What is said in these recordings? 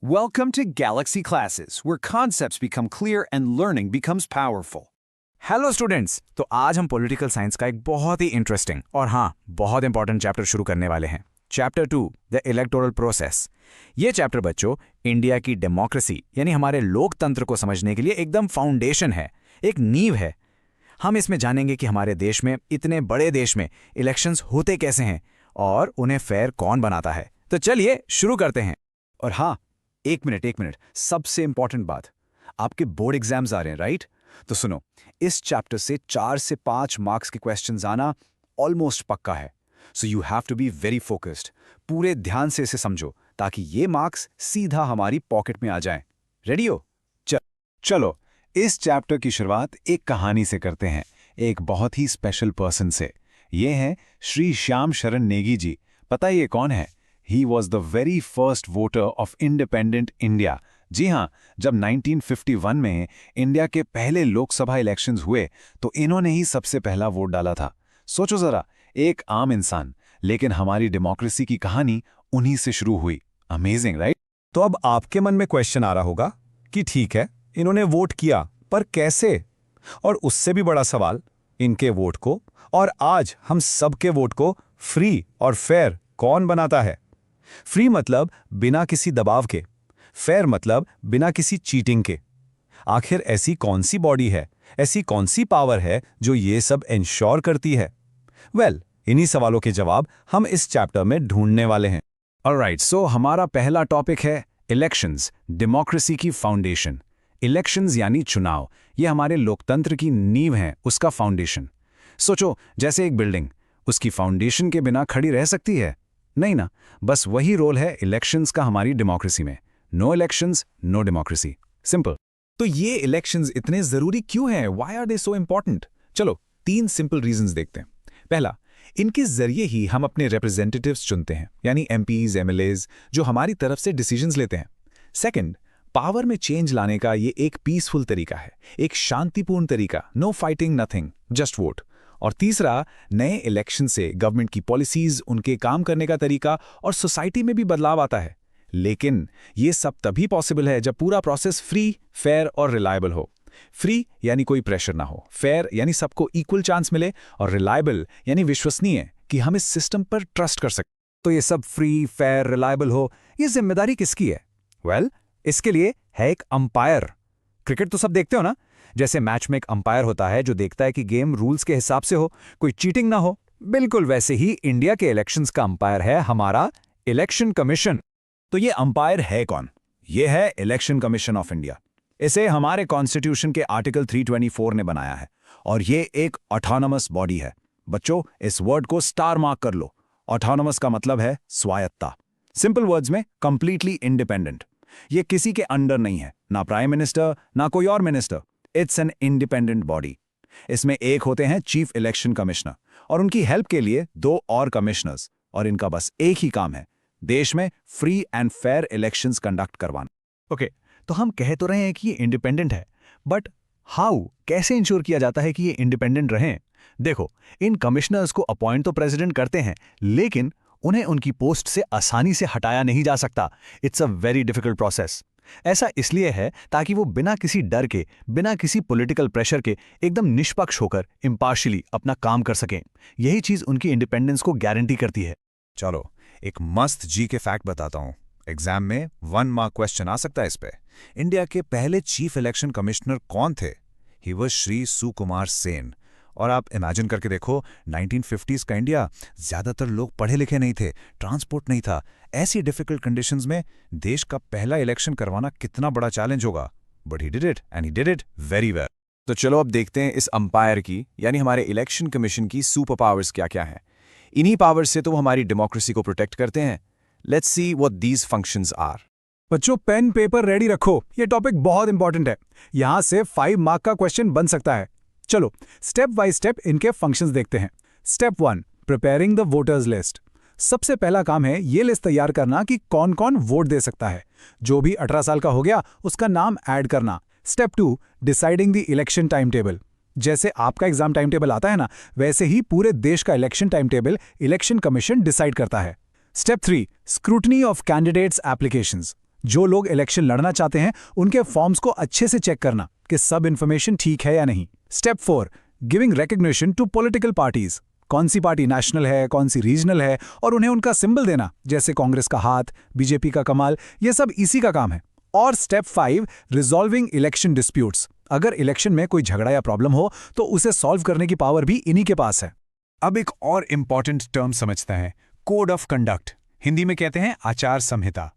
Welcome to Galaxy Classes, where concepts become clear and learning becomes powerful. Hello students. तो आज हम political science का एक बहुत ही इंटरेस्टिंग और हाँ बहुत इंपॉर्टेंट चैप्टर शुरू करने वाले हैं। Chapter 2 the electoral process. ये चैप्टर बच्चों इंडिया की डेमोक्रेसी यानी हमारे लोकतंत्र को समझने के लिए एकदम फाउंडेशन है, एक नींव है। हम इसमें जानेंगे कि हमारे देश में, इतने बड़े देश में इलेक्शंस होते कैसे हैं और उन्हें फेयर कौन बनाता है। तो चलिए शुरू करते हैं। और हाँ, एक मिनट, सबसे इंपॉर्टेंट बात, आपके बोर्ड एग्जाम्स आ रहे हैं, राइट? तो सुनो, इस चैप्टर से 4 से 5 मार्क्स के क्वेश्चंस आना ऑलमोस्ट पक्का है। So you have to be very focused. पूरे ध्यान से इसे समझो ताकि ये मार्क्स सीधा हमारी पॉकेट में आ जाएं। रेडी हो? चलो, इस चैप्टर की शुरुआत एक कहानी से करते हैं, एक बहुत ही स्पेशल पर्सन से। ये हैं श्री श्याम शरण नेगी जी। पता है ये कौन है? He was the very first voter of independent India। जी हाँ, जब 1951 में इंडिया के पहले लोकसभा इलेक्शंस हुए तो इन्होंने ही सबसे पहला वोट डाला था। सोचो जरा, एक आम इंसान, लेकिन हमारी डेमोक्रेसी की कहानी उन्हीं से शुरू हुई। Amazing, right? तो अब आपके मन में क्वेश्चन आ रहा होगा कि ठीक है, इन्होंने वोट किया, पर कैसे? और उससे भी बड़ा सवाल, इनके वोट को और आज हम सबके वोट को फ्री और फेयर कौन बनाता है? फ्री मतलब बिना किसी दबाव के, फेयर मतलब बिना किसी चीटिंग के। आखिर ऐसी कौन सी बॉडी है, ऐसी कौन सी पावर है जो ये सब इंश्योर करती है? इन्हीं सवालों के जवाब हम इस चैप्टर में ढूंढने वाले हैं। ऑलराइट, सो हमारा पहला टॉपिक है इलेक्शंस, डेमोक्रेसी की फाउंडेशन। इलेक्शंस यानी चुनाव, ये हमारे लोकतंत्र की नींव है, उसका फाउंडेशन। सोचो, जैसे एक बिल्डिंग, उसकी फाउंडेशन के बिना खड़ी रह सकती है? नहीं ना। बस वही रोल है इलेक्शंस का हमारी डेमोक्रेसी में। No elections, no democracy. Simple. तो ये इलेक्शंस इतने जरूरी क्यों हैं? Why are they so important? चलो 3 सिंपल रीजंस देखते हैं। पहला, इनके जरिए ही हम अपने रिप्रेजेंटेटिव्स चुनते हैं, यानी एमपीज, एमएलएज, जो हमारी तरफ से डिसीजंस लेते हैं। सेकंड, पावर में चेंज लाने का ये एक पीसफुल तरीका है, एक शांतिपूर्ण तरीका। No fighting, nothing, just vote. और तीसरा, नए इलेक्शन से गवर्नमेंट की पॉलिसीज, उनके काम करने का तरीका और सोसाइटी में भी बदलाव आता है। लेकिन ये सब तभी पॉसिबल है जब पूरा प्रोसेस फ्री, फेयर और रिलायबल हो। फ्री यानी कोई प्रेशर ना हो, फेयर यानी सबको इक्वल चांस मिले, और रिलायबल यानी विश्वसनीय कि हम इस सिस्टम पर ट्रस्ट कर सकते। तो ये सब फ्री, फेयर, रिलायबल हो, ये जिम्मेदारी किसकी है? इसके लिए है एक अंपायर। क्रिकेट तो सब देखते हो ना? जैसे मैच में एक अंपायर होता है जो देखता है कि गेम रूल्स के हिसाब से हो, कोई चीटिंग ना हो। बिल्कुल वैसे ही इंडिया के इलेक्शंस का अंपायर है हमारा इलेक्शन कमीशन। तो ये अंपायर है कौन? ये है इलेक्शन कमीशन ऑफ इंडिया। इसे हमारे कॉन्स्टिट्यूशन के आर्टिकल 324 ने बनाया है, और ये एक ऑटोनमस बॉडी है। बच्चों, इस वर्ड को स्टार मार्क कर लो। ऑटोनमस का मतलब है स्वायत्ता। सिंपल वर्ड्स में कंप्लीटली इंडिपेंडेंट। ये किसी के अंडर नहीं है, ना प्राइम मिनिस्टर, ना कोई और minister. It's an independent body. इसमें एक होते हैं चीफ इलेक्शन कमिश्नर, और उनकी हेल्प के लिए 2 और कमिश्नर्स, और इनका बस एक ही काम है, देश में free and fair elections conduct करवाना। ओके, तो हम कह तो रहे हैं कि ये इंडिपेंडेंट है, बट हाउ, कैसे इंश्योर किया जाता है कि ये इंडिपेंडेंट रहें? देखो, इन कमिश्नर्स को अपॉइंट तो प्रेसिडेंट करते हैं, लेकिन उन्हें उनकी पोस्ट से आसानी से हटाया नहीं जा सकता। It's a very difficult process. ऐसा इसलिए है ताकि वो बिना किसी डर के, बिना किसी पॉलिटिकल प्रेशर के एकदम निष्पक्ष होकर इम्पार्शियली अपना काम कर सकें। यही चीज उनकी इंडिपेंडेंस को गारंटी करती है। चलो, एक मस्त जी के फैक्ट बताता हूं। एग्जाम में 1 मार्क क्वेश्चन आ सकता है इस पे। इंडिया के पहले चीफ इलेक्शन कमिश्नर कौन थे? He was Shri Sukumar Sen. और आप इमेजिन करके देखो, 1950s का इंडिया, ज्यादातर लोग पढ़े लिखे नहीं थे, ट्रांसपोर्ट नहीं था। ऐसी डिफिकल्ट कंडीशंस में देश का पहला इलेक्शन करवाना कितना बड़ा चैलेंज होगा। But he did it, and he did it very well. तो चलो अब देखते हैं इस अंपायर की, यानी हमारे इलेक्शन कमीशन की सुपर पावर्स क्या क्या हैं। इन्हीं पावर्स से तो वो हमारी डेमोक्रेसी को प्रोटेक्ट करते हैं। Let's see what these functions are. बच्चों, पेन पेपर रेडी रखो, ये टॉपिक बहुत इंपॉर्टेंट है। यहां से 5 मार्क का क्वेश्चन बन सकता है। चलो स्टेप बाय स्टेप इनके फंक्शंस देखते हैं। Step 1, preparing the voters list. सबसे पहला काम है ये लिस्ट तैयार करना कि कौन कौन वोट दे सकता है। जो भी 18 साल का हो गया उसका नाम ऐड करना। Step 2, deciding the election time table. जैसे आपका एग्जाम टाइम टेबल आता है ना, वैसे ही पूरे देश का election time table election commission decide करता है। Step 3, scrutiny of candidates applications. जो लोग इलेक्शन लड़ना चाहते हैं उनके फॉर्म्स को अच्छे से चेक करना कि सब इन्फॉर्मेशन ठीक है या नहीं। Step 4, giving recognition to political parties. कौन सी पार्टी नेशनल है, कौन सी रीजनल है, और उन्हें उनका सिंबल देना, जैसे कांग्रेस का हाथ, बीजेपी का कमाल, ये सब इसी का काम है। और स्टेप 5, रिजॉल्विंग इलेक्शन डिस्प्यूट्स। अगर इलेक्शन में कोई झगड़ा या प्रॉब्लम हो तो उसे सॉल्व करने की पावर भी इन्हीं के पास है। अब एक और इंपॉर्टेंट टर्म समझते हैं, कोड ऑफ कंडक्ट। हिंदी में कहते हैं आचार संहिता।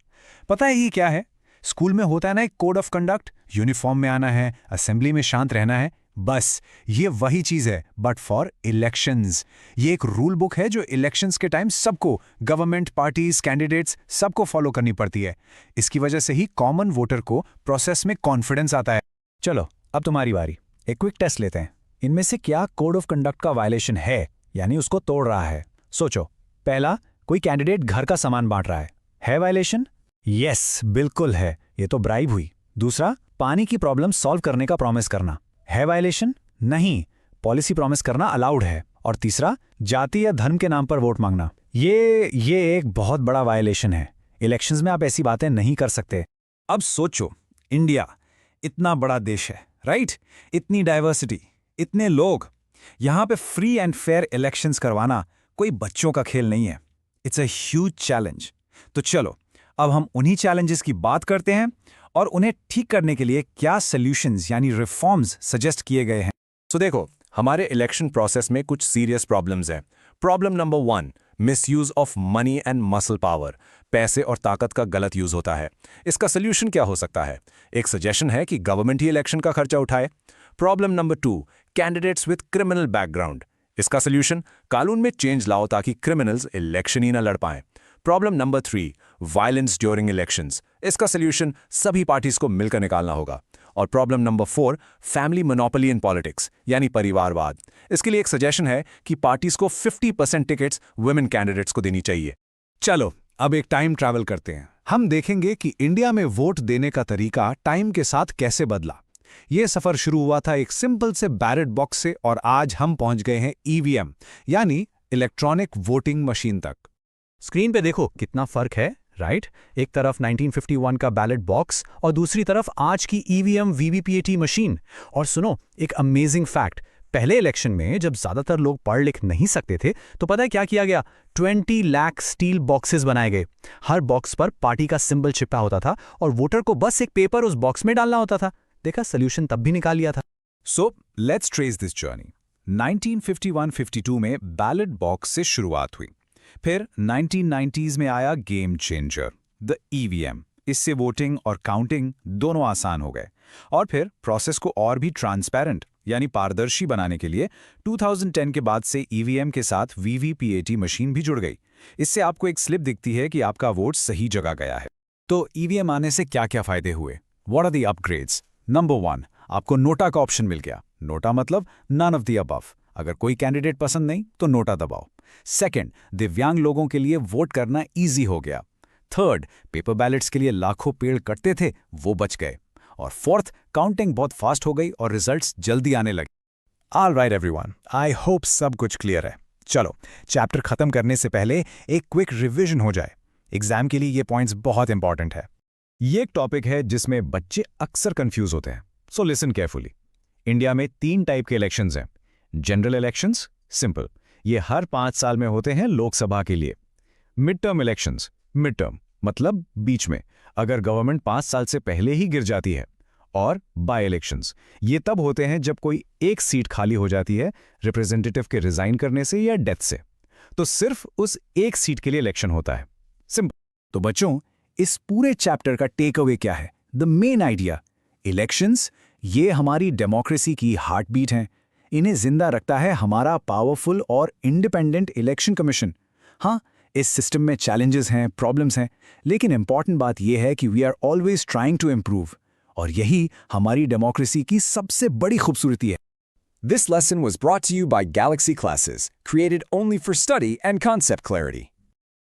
पता है ये क्या है? स्कूल में होता है ना एक कोड ऑफ कंडक्ट, यूनिफॉर्म में आना है, असेंबली में शांत रहना है। बस ये वही चीज है, बट फॉर इलेक्शंस। ये एक रूल बुक है जो इलेक्शंस के टाइम सबको, गवर्नमेंट, पार्टीज, कैंडिडेट्स, सबको फॉलो करनी पड़ती है। इसकी वजह से ही कॉमन वोटर को प्रोसेस में कॉन्फिडेंस आता है। चलो अब तुम्हारी बारी, एक क्विक टेस्ट लेते हैं। इनमें से क्या कोड ऑफ कंडक्ट का वायलेशन है, यानी उसको तोड़ रहा है? सोचो। पहला, कोई कैंडिडेट घर का सामान बांट रहा है वायलेशन? यस, बिल्कुल है, ये तो ब्राइब हुई। दूसरा, पानी की प्रॉब्लम सॉल्व करने का प्रॉमिस करना, है वायलेशन? नहीं, पॉलिसी प्रॉमिस करना अलाउड है। और तीसरा, जाति या धर्म के नाम पर वोट मांगना, ये एक बहुत बड़ा वायलेशन है। इलेक्शंस में आप ऐसी बातें नहीं कर सकते। अब सोचो, इंडिया इतना बड़ा देश है, राइट? इतनी डाइवर्सिटी, इतने लोग, यहां पे फ्री एंड फेयर इलेक्शंस करवाना कोई बच्चों का खेल नहीं है। It's a huge challenge. तो चलो अब हम उन्हीं चैलेंजेस की बात करते हैं और उन्हें ठीक करने के लिए क्या सॉल्यूशंस यानी रिफॉर्म्स सजेस्ट किए गए हैं। तो देखो, हमारे इलेक्शन प्रोसेस में कुछ सीरियस प्रॉब्लम्स हैं। Problem number 1, misuse of money and muscle power. पैसे और ताकत का गलत यूज होता है। इसका सोल्यूशन क्या हो सकता है? एक सजेशन है कि गवर्नमेंट ही इलेक्शन का खर्चा उठाए। Problem number 2, candidates with criminal background. इसका सोल्यूशन, कानून में चेंज लाओ ताकि क्रिमिनल्स इलेक्शन ही ना लड़ पाएं। Problem number 3, violence during elections. इसका सोल्यूशन सभी पार्टीज को मिलकर निकालना होगा। और problem number 4, family monopoly in politics, यानी परिवारवाद। इसके लिए एक सजेशन है कि पार्टीज को 50% टिकट्स वुमेन कैंडिडेट्स को देनी चाहिए। चलो अब एक टाइम ट्रैवल करते हैं। हम देखेंगे कि इंडिया में वोट देने का तरीका टाइम के साथ कैसे बदला। ये सफर शुरू हुआ था एक सिंपल से बैलेट बॉक्स से और आज हम पहुंच गए हैं ईवीएम यानी इलेक्ट्रॉनिक वोटिंग मशीन तक। स्क्रीन पे देखो कितना फर्क है, राइट? एक तरफ 1951 का बैलेट बॉक्स और दूसरी तरफ आज की ईवीएम वीवीपीएटी मशीन। और सुनो एक अमेजिंग फैक्ट, पहले इलेक्शन में जब ज्यादातर लोग पढ़ लिख नहीं सकते थे तो पता है क्या किया गया? 20 लाख स्टील बॉक्सेस बनाए गए। हर बॉक्स पर पार्टी का सिंबल चिपका होता था और वोटर को बस एक पेपर उस बॉक्स में डालना होता था। देखा, सोल्यूशन तब भी निकाल लिया था। So let's trace this journey. 1951-52 में बैलेट बॉक्स से शुरुआत हुई। फिर 1990s में आया गेम चेंजर, द ईवीएम। इससे वोटिंग और काउंटिंग दोनों आसान हो गए। और फिर प्रोसेस को और भी ट्रांसपेरेंट यानी पारदर्शी बनाने के लिए 2010 के बाद से ईवीएम के साथ वीवीपीएटी मशीन भी जुड़ गई। इससे आपको एक स्लिप दिखती है कि आपका वोट सही जगह गया है। तो ईवीएम आने से क्या क्या फायदे हुए? What are the upgrades? Number 1, आपको नोटा का ऑप्शन मिल गया। नोटा मतलब नन ऑफ द अबव। अगर कोई कैंडिडेट पसंद नहीं तो नोटा दबाओ। सेकंड, दिव्यांग लोगों के लिए वोट करना इजी हो गया। थर्ड, पेपर बैलेट्स के लिए लाखों पेड़ कटते थे, वो बच गए। और फोर्थ, काउंटिंग बहुत फास्ट हो गई और रिजल्ट्स जल्दी आने लगे। All right everyone, I hope सब कुछ क्लियर है। चलो चैप्टर खत्म करने से पहले एक क्विक रिवीजन हो जाए। एग्जाम के लिए ये पॉइंट्स बहुत इंपॉर्टेंट है। ये एक टॉपिक है जिसमें बच्चे अक्सर कंफ्यूज होते हैं, सो लिसन केयरफुली। इंडिया में 3 टाइप के इलेक्शंस हैं। जनरल इलेक्शंस, सिंपल, ये हर 5 साल में होते हैं लोकसभा के लिए। Mid term elections, mid term मतलब बीच में, अगर गवर्नमेंट 5 साल से पहले ही गिर जाती है। और बाय इलेक्शंस, ये तब होते हैं जब कोई एक सीट खाली हो जाती है रिप्रेजेंटेटिव के रिजाइन करने से या डेथ से। तो सिर्फ उस एक सीट के लिए इलेक्शन होता है, सिंपल। तो बच्चों, इस पूरे चैप्टर का टेक अवे क्या है? द मेन आइडिया, इलेक्शंस ये हमारी डेमोक्रेसी की हार्ट बीट हैं। इन्हें जिंदा रखता है हमारा पावरफुल और इंडिपेंडेंट इलेक्शन कमीशन। हाँ, इस सिस्टम में चैलेंजेस हैं, प्रॉब्लम्स हैं, लेकिन इंपॉर्टेंट बात यह है कि we are always trying to improve. और यही हमारी डेमोक्रेसी की सबसे बड़ी खूबसूरती है। This lesson was brought to you by Galaxy Classes, created only for study and concept clarity.